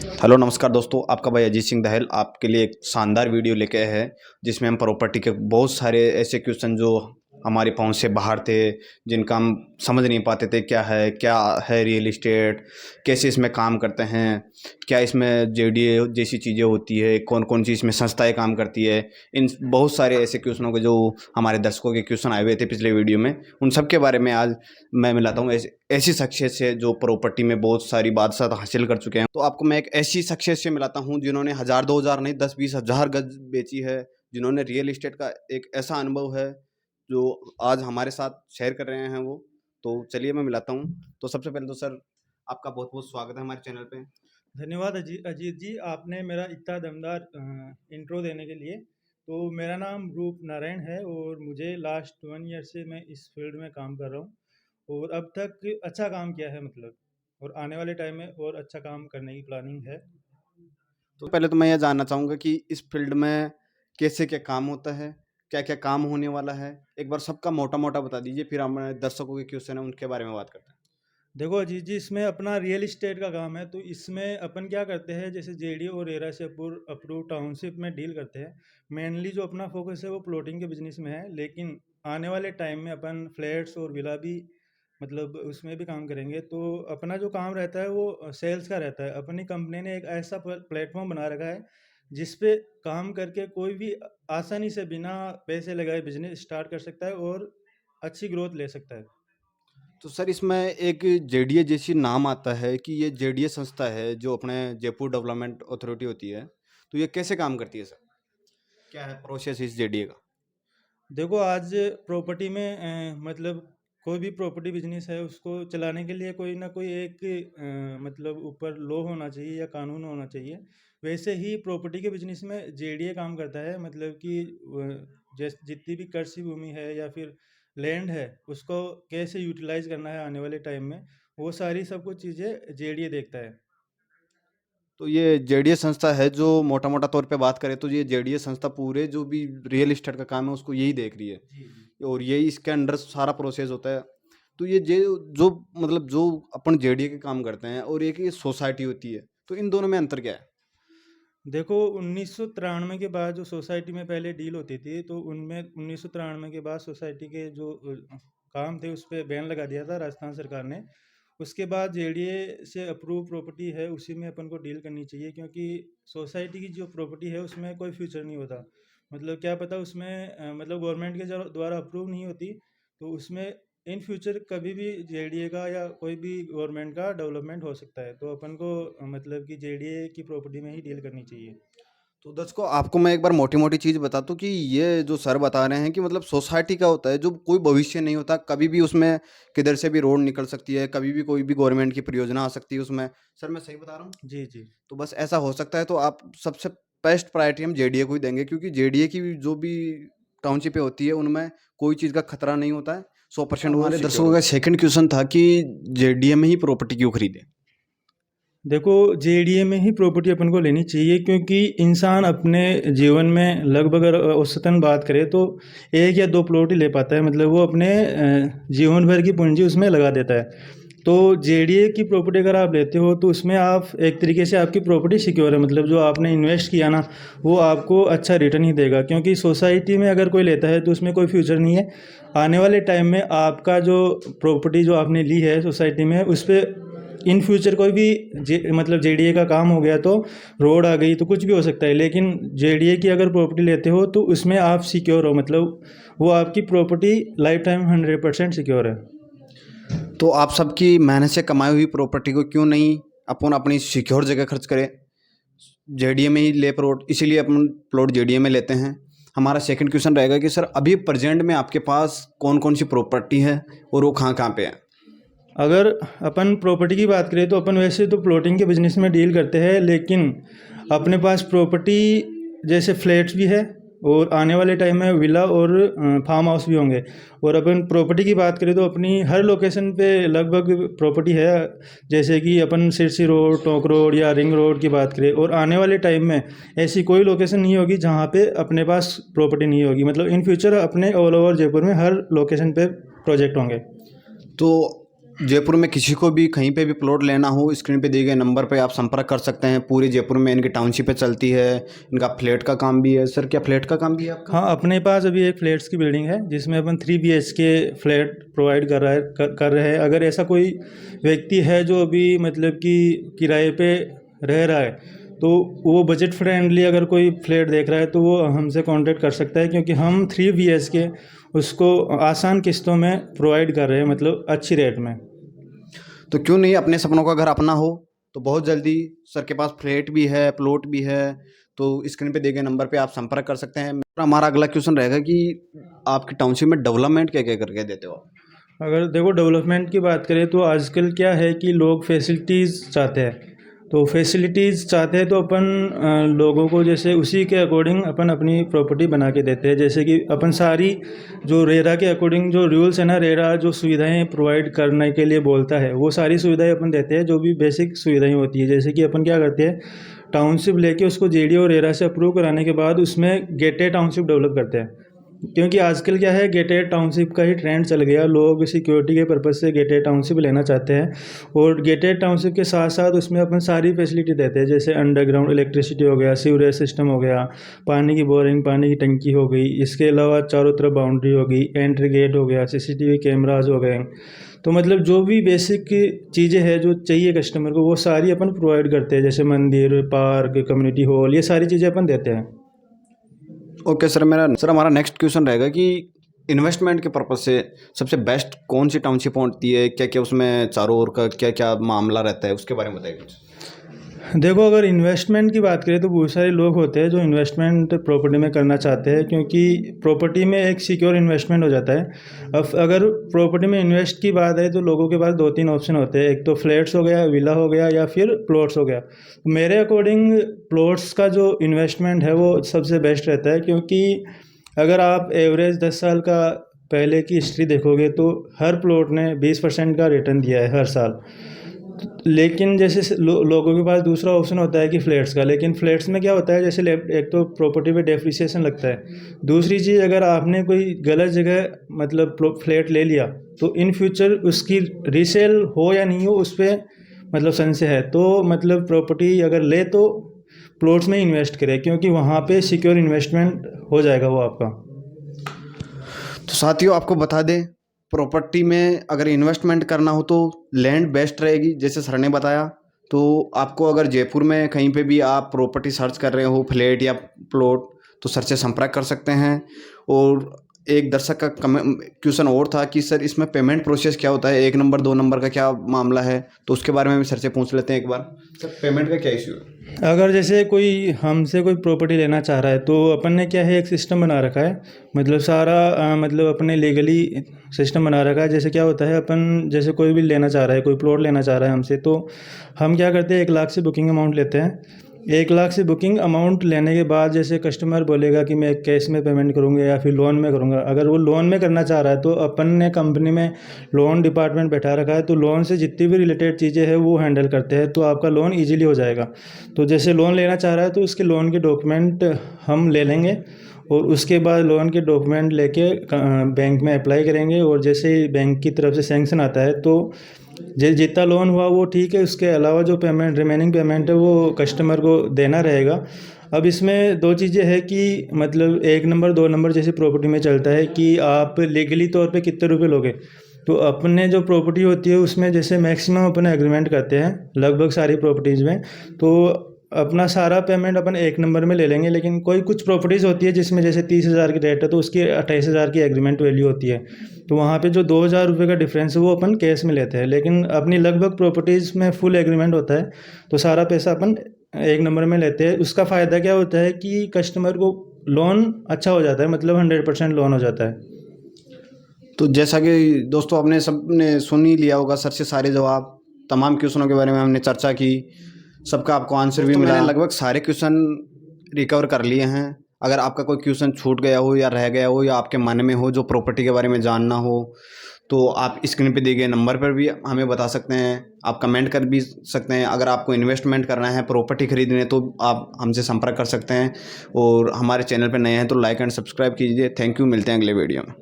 Hello नमस्कार दोस्तों, आपका भाई अजीत सिंह दहल आपके लिए एक शानदार वीडियो लेके आए हैं जिसमें हम प्रॉपर्टी के बहुत सारे ऐसे क्वेश्चन जो हमारे पहुंच से बाहर थे, जिनका हम समझ नहीं पाते थे क्या है रियल इस्टेट, कैसे इसमें काम करते हैं, क्या इसमें जेडीए जैसी चीज़ें होती है, कौन कौन सी इसमें संस्थाएं काम करती है। इन बहुत सारे ऐसे क्वेश्चनों के जो हमारे दर्शकों के क्वेश्चन आए हुए थे पिछले वीडियो में, उन सब के बारे में आज मैं मिलाता हूँ ऐसी शख्सियत से जो प्रॉपर्टी में बहुत सारी बादशाह हासिल कर चुके हैं। तो आपको मैं एक ऐसी शख्सियत से मिलाता हूँ जिन्होंने हज़ार 2000 नहीं 10-20 हज़ार गज बेची है, जिन्होंने रियल इस्टेट का एक ऐसा अनुभव है जो आज हमारे साथ शेयर कर रहे हैं वो। तो चलिए मैं मिलाता हूँ। तो सबसे पहले तो सर, आपका बहुत बहुत स्वागत है हमारे चैनल पे। धन्यवाद अजीत जी, आपने मेरा इतना दमदार इंट्रो देने के लिए। तो मेरा नाम रूप नारायण है और मुझे लास्ट 1 ईयर से मैं इस फील्ड में काम कर रहा हूँ और अब तक अच्छा काम किया है मतलब, और आने वाले टाइम में और अच्छा काम करने की प्लानिंग है। तो पहले तो मैं ये जानना चाहूँगा कि इस फील्ड में कैसे क्या काम होता है, क्या क्या काम होने वाला है, एक बार सबका मोटा मोटा बता दीजिए, फिर हमारे दर्शकों के क्वेश्चन है उनके बारे में बात करते हैं। देखो अजीत जी, इसमें अपना रियल इस्टेट का काम है। तो इसमें अपन क्या करते हैं, जैसे जेडी और रेरा से अप्रूव टाउनशिप में डील करते हैं। मेनली जो अपना फोकस है वो प्लॉटिंग के बिजनेस में है, लेकिन आने वाले टाइम में अपन फ्लैट्स और विला भी मतलब उसमें भी काम करेंगे। तो अपना जो काम रहता है वो सेल्स का रहता है। अपनी कंपनी ने एक ऐसा प्लेटफॉर्म बना रखा है जिस पे काम करके कोई भी आसानी से बिना पैसे लगाए बिजनेस स्टार्ट कर सकता है और अच्छी ग्रोथ ले सकता है। तो सर, इसमें एक जेडीए जैसी नाम आता है कि ये जेडीए संस्था है जो अपने जयपुर डेवलपमेंट अथॉरिटी होती है। तो ये कैसे काम करती है सर, क्या है प्रोसेस इस जेडीए का? देखो आज प्रॉपर्टी में मतलब कोई भी प्रॉपर्टी बिजनेस है उसको चलाने के लिए कोई ना कोई एक मतलब ऊपर लॉ होना चाहिए या कानून होना चाहिए। वैसे ही प्रॉपर्टी के बिजनेस में जेडीए काम करता है, मतलब कि जैसे जितनी भी कृषि भूमि है या फिर लैंड है उसको कैसे यूटिलाइज करना है आने वाले टाइम में, वो सारी सब कुछ चीज़ें जेडीए देखता है। तो ये जेडीए संस्था है जो मोटा मोटा तौर पे बात करें तो ये जेडीए संस्था पूरे जो भी रियल इस्टेट का काम है उसको यही देख रही है जी जी। और यही इसके अंडर सारा प्रोसेस होता है। तो ये जो मतलब जो अपन जेडीए के काम करते हैं और एक ये सोसाइटी होती है, तो इन दोनों में अंतर क्या है? देखो 1993 के बाद जो सोसाइटी में पहले डील होती थी, तो उनमें 1993 के बाद सोसाइटी के जो काम थे उस पर बैन लगा दिया था राजस्थान सरकार ने। उसके बाद जेडीए से अप्रूव प्रॉपर्टी है उसी में अपन को डील करनी चाहिए, क्योंकि सोसाइटी की जो प्रॉपर्टी है उसमें कोई फ्यूचर नहीं होता। मतलब क्या पता उसमें मतलब गवर्नमेंट के द्वारा अप्रूव नहीं होती, तो उसमें इन फ्यूचर कभी भी जेडीए का या कोई भी गवर्नमेंट का डेवलपमेंट हो सकता है। तो अपन को मतलब कि जेडीए की प्रॉपर्टी में ही डील करनी चाहिए। तो दर्शकों, आपको मैं एक बार मोटी मोटी चीज़ बता दूं कि ये जो सर बता रहे हैं कि मतलब सोसाइटी का होता है जो कोई भविष्य नहीं होता, कभी भी उसमें किधर से भी रोड निकल सकती है, कभी भी कोई भी गवर्नमेंट की परियोजना आ सकती है उसमें। सर मैं सही बता रहा हूँ? जी जी। तो बस ऐसा हो सकता है, तो आप सबसे बेस्ट प्रायोरिटी हम जेडीए को ही देंगे क्योंकि जेडीए की जो भी टाउनशिपें होती है उनमें कोई चीज़ का खतरा नहीं होता है, 100% वो हमारे सिक्योर दर्शकों होता का है। सेकंड क्वेश्चन था कि जेडीए में ही प्रॉपर्टी क्यों खरीदे? देखो जेडीए में ही प्रॉपर्टी अपन को लेनी चाहिए, क्योंकि इंसान अपने जीवन में लगभग अगर औसतन बात करे तो 1 या 2 प्लॉट ही ले पाता है। मतलब वो अपने जीवन भर की पूंजी उसमें लगा देता है। तो जेडीए की प्रॉपर्टी अगर आप लेते हो तो उसमें आप एक तरीके से आपकी प्रॉपर्टी सिक्योर है। मतलब जो आपने इन्वेस्ट किया ना वो आपको अच्छा रिटर्न ही देगा, क्योंकि सोसाइटी में अगर कोई लेता है तो उसमें कोई फ्यूचर नहीं है। आने वाले टाइम में आपका जो प्रॉपर्टी जो आपने ली है सोसाइटी में उस पर इन फ्यूचर कोई भी मतलब जेडीए का काम हो गया तो रोड आ गई तो कुछ भी हो सकता है। लेकिन जेडीए की अगर प्रॉपर्टी लेते हो तो उसमें आप सिक्योर हो, मतलब वो आपकी प्रॉपर्टी लाइफ टाइम 100% सिक्योर है। तो आप सबकी मेहनत से कमाई हुई प्रॉपर्टी को क्यों नहीं अपन अपनी सिक्योर जगह खर्च करें, जेडीए में ही ले प्लॉट, इसीलिए अपन प्लॉट जेडीए में लेते हैं। हमारा सेकंड क्वेश्चन रहेगा कि सर अभी प्रेजेंट में आपके पास कौन कौन सी प्रॉपर्टी है और वो कहाँ कहाँ पे है? अगर अपन प्रॉपर्टी की बात करें तो अपन वैसे तो प्लॉटिंग के बिजनेस में डील करते हैं, लेकिन अपने पास प्रॉपर्टी जैसे फ्लैट्स भी है और आने वाले टाइम में विला और फार्म हाउस भी होंगे। और अपन प्रॉपर्टी की बात करें तो अपनी हर लोकेशन पे लगभग प्रॉपर्टी है। जैसे कि अपन सिरसी रोड, टोंक रोड या रिंग रोड की बात करें, और आने वाले टाइम में ऐसी कोई लोकेशन नहीं होगी जहाँ पे अपने पास प्रॉपर्टी नहीं होगी। मतलब इन फ्यूचर अपने ऑल ओवर जयपुर में हर लोकेशन पे प्रोजेक्ट होंगे। तो जयपुर में किसी को भी कहीं पे भी प्लॉट लेना हो, स्क्रीन पे दिए गए नंबर पे आप संपर्क कर सकते हैं। पूरे जयपुर में इनकी टाउनशिप पे चलती है, इनका फ्लैट का काम भी है। सर क्या फ्लैट का काम भी है आपका? हाँ, अपने पास अभी एक फ्लैट्स की बिल्डिंग है जिसमें अपन 3 BHK फ्लैट प्रोवाइड कर रहे हैं। अगर ऐसा कोई व्यक्ति है जो अभी मतलब कि किराए पे रह रहा है, तो वो बजट फ्रेंडली अगर कोई फ्लैट देख रहा है तो वो हमसे कांटेक्ट कर सकता है, क्योंकि हम 3 BHK उसको आसान किस्तों में प्रोवाइड कर रहे हैं, मतलब अच्छी रेट में। तो क्यों नहीं अपने सपनों का घर अपना हो, तो बहुत जल्दी सर के पास फ्लैट भी है, प्लॉट भी है, तो स्क्रीन पे दिए गए नंबर पे आप संपर्क कर सकते हैं। हमारा अगला क्वेश्चन रहेगा कि आपकी टाउनशिप में डेवलपमेंट क्या क्या करके देते हो आप? अगर देखो डेवलपमेंट की बात करें तो आजकल क्या है कि लोग फैसिलिटीज़ चाहते हैं, तो फैसिलिटीज़ चाहते हैं तो अपन लोगों को जैसे उसी के अकॉर्डिंग अपन अपनी प्रॉपर्टी बना के देते हैं। जैसे कि अपन सारी जो रेरा के अकॉर्डिंग जो रूल्स है ना, रेरा जो सुविधाएं प्रोवाइड करने के लिए बोलता है वो सारी सुविधाएं अपन देते हैं, जो भी बेसिक सुविधाएं होती है। जैसे कि अपन क्या करते हैं, टाउनशिप लेके उसको जेडी और रेरा से अप्रूव कराने के बाद उसमें गेटेड टाउनशिप डेवलप करते हैं, क्योंकि आजकल क्या है, गेटेड टाउनशिप का ही ट्रेंड चल गया। लोग सिक्योरिटी के पर्पज़ से गेटेड टाउनशिप लेना चाहते हैं, और गेटेड टाउनशिप के साथ साथ उसमें अपन सारी फैसिलिटी देते हैं, जैसे अंडरग्राउंड इलेक्ट्रिसिटी हो गया, सीवरेज सिस्टम हो गया, पानी की बोरिंग, पानी की टंकी हो गई, इसके अलावा चारों तरफ बाउंड्री हो गई, एंट्री गेट हो गया, CCTV कैमराज हो गए। तो मतलब जो भी बेसिक चीज़ें हैं जो चाहिए कस्टमर को, वो सारी अपन प्रोवाइड करते हैं, जैसे मंदिर, पार्क, कम्युनिटी हॉल, ये सारी चीज़ें अपन देते हैं। ओके सर, हमारा नेक्स्ट क्वेश्चन रहेगा कि इन्वेस्टमेंट के पर्पज़ से सबसे बेस्ट कौन सी टाउनशिप होती है, क्या क्या उसमें चारों ओर का क्या क्या मामला रहता है, उसके बारे में बताइए कुछ। देखो, अगर इन्वेस्टमेंट की बात करें तो बहुत सारे लोग होते हैं जो इन्वेस्टमेंट प्रॉपर्टी में करना चाहते हैं, क्योंकि प्रॉपर्टी में एक सिक्योर इन्वेस्टमेंट हो जाता है। अब अगर प्रॉपर्टी में इन्वेस्ट की बात है तो लोगों के पास 2-3 ऑप्शन होते हैं, एक तो फ्लैट्स हो गया, विला हो गया, या फिर प्लॉट्स हो गया। मेरे अकॉर्डिंग प्लॉट्स का जो इन्वेस्टमेंट है वो सबसे बेस्ट रहता है, क्योंकि अगर आप एवरेज 10 साल का पहले की हिस्ट्री देखोगे तो हर प्लॉट ने 20% का रिटर्न दिया है हर साल। लेकिन जैसे लोगों के पास दूसरा ऑप्शन होता है कि फ्लैट्स का, लेकिन फ्लैट्स में क्या होता है, जैसे एक तो प्रॉपर्टी पे डेप्रिसिएशन लगता है, दूसरी चीज़ अगर आपने कोई गलत जगह मतलब फ्लैट ले लिया तो इन फ्यूचर उसकी रीसेल हो या नहीं हो उस पर मतलब संशय है। तो मतलब प्रॉपर्टी अगर ले तो प्लॉट्स में इन्वेस्ट करें, क्योंकि वहाँ पे सिक्योर इन्वेस्टमेंट हो जाएगा वो आपका। तो साथियों आपको बता दें, प्रॉपर्टी में अगर इन्वेस्टमेंट करना हो तो लैंड बेस्ट रहेगी, जैसे सर ने बताया। तो आपको अगर जयपुर में कहीं पे भी आप प्रॉपर्टी सर्च कर रहे हो, फ्लैट या प्लॉट, तो सर से संपर्क कर सकते हैं। और एक दर्शक का क्वेश्चन और था कि सर इसमें पेमेंट प्रोसेस क्या होता है, 1 नंबर 2 नंबर का क्या मामला है, तो उसके बारे में भी सर से पूछ लेते हैं एक बार। सर पेमेंट का क्या इश्यू है? अगर जैसे कोई हमसे कोई प्रॉपर्टी लेना चाह रहा है तो अपन ने क्या है, एक सिस्टम बना रखा है, मतलब सारा मतलब अपने लीगली सिस्टम बना रखा है। जैसे क्या होता है, अपन जैसे कोई भी लेना चाह रहा है, कोई प्लॉट लेना चाह रहा है हमसे, तो हम क्या करते हैं, 1 लाख से बुकिंग अमाउंट लेते हैं। 1 लाख से बुकिंग अमाउंट लेने के बाद जैसे कस्टमर बोलेगा कि मैं कैश में पेमेंट करूँगा या फिर लोन में करूँगा, अगर वो लोन में करना चाह रहा है तो अपन ने कंपनी में लोन डिपार्टमेंट बैठा रखा है, तो लोन से जितनी भी रिलेटेड चीज़ें हैं वो हैंडल करते हैं, तो आपका लोन ईजिली हो जाएगा। तो जैसे लोन लेना चाह रहा है तो उसके लोन के डॉक्यूमेंट हम ले लेंगे, और उसके बाद लोन के डॉक्यूमेंट लेके बैंक में अप्लाई करेंगे, और जैसे ही बैंक की तरफ से सैंक्शन आता है तो जितना लोन हुआ वो ठीक है, उसके अलावा जो पेमेंट रिमेनिंग पेमेंट है वो कस्टमर को देना रहेगा। अब इसमें 2 चीज़ें हैं कि मतलब 1 नंबर 2 नंबर जैसे प्रॉपर्टी में चलता है कि आप लीगली तौर पे कितने रुपए लोगे। तो अपने जो प्रॉपर्टी होती है उसमें जैसे मैक्सिमम अपन एग्रीमेंट करते हैं लगभग सारी प्रॉपर्टीज़ में, तो अपना सारा पेमेंट अपन 1 नंबर में ले लेंगे। लेकिन कोई कुछ प्रॉपर्टीज़ होती है जिसमें जैसे 30,000 की रेट है तो उसकी 28,000 की एग्रीमेंट वैल्यू होती है, तो वहाँ पे जो 2,000 रुपये का डिफरेंस है वो अपन कैश में लेते हैं। लेकिन अपनी लगभग प्रॉपर्टीज़ में फुल एग्रीमेंट होता है, तो सारा पैसा अपन 1 नंबर में लेते हैं। उसका फ़ायदा क्या होता है कि कस्टमर को लोन अच्छा हो जाता है, मतलब 100% लोन हो जाता है। तो जैसा कि दोस्तों आपने सबने सुन ही लिया होगा सर से सारे जवाब, तमाम क्वेश्चनों के बारे में हमने चर्चा की, सबका आपको आंसर भी मिला। लगभग सारे क्वेश्चन रिकवर कर लिए हैं। अगर आपका कोई क्वेश्चन छूट गया हो या रह गया हो या आपके मन में हो जो प्रॉपर्टी के बारे में जानना हो, तो आप स्क्रीन पे दिए गए नंबर पर भी हमें बता सकते हैं, आप कमेंट कर भी सकते हैं। अगर आपको इन्वेस्टमेंट करना है, प्रॉपर्टी खरीदनी है, तो आप हमसे संपर्क कर सकते हैं। और हमारे चैनल पर नए हैं तो लाइक एंड सब्सक्राइब कीजिए। थैंक यू, मिलते हैं अगले वीडियो में।